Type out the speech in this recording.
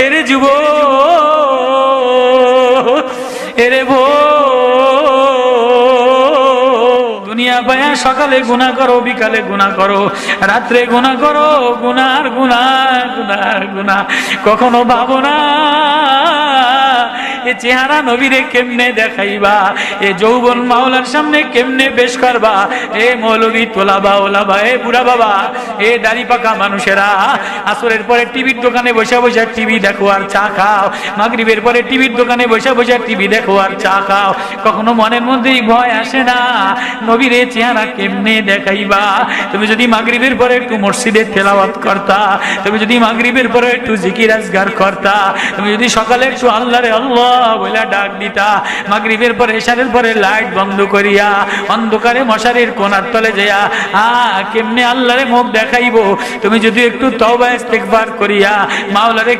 এরে যুবক, এরে দুনিয়া পায়া সকালে গুনাহ করো, বিকালে গুনাহ করো, রাত্রে গুনাহ করো, গুনার গুনাহ গুনার গুনাহ। কখনো ভাবো না এ চেহারা নবীরে কেমনে দেখাইবা, এ যৌবন মাওলার সামনে কেমনে পেশ করবা। এ মৌলবী তোলাবা ওলাবা, এ বুড়া বাবা, এ দাড়ি পাকা মানুষেরা আসরের পরে টিভির দোকানে বসে বসে টিভি দেখো আর চা খাও, মাগরিবের পরে টিভির দোকানে বসে বসে টিভি দেখো আর চা খাও। কখনো মনের মধ্যেই ভয় আসে না নবীরে চেহারা কেমনে দেখাইবা? তুমি যদি মাগরিবের পরে একটু মসজিদে তেলাওয়াত করতা, তুমি যদি মাগরিবের পরে একটু জিকির আজগার করতা, তুমি যদি সকালে একটু আল্লাহরে আল্লাহ বলে ডাক দিতা, মাগরিবের পরে এশারের পরে লাইট বন্ধ করিয়া অন্ধকারে মশারির কোণার তলে যাইয়া কেমনে আল্লাহরে মুখ দেখাইবো, তুমি যদি একটু তওবা ইস্তেগফার করিয়া মাওলারে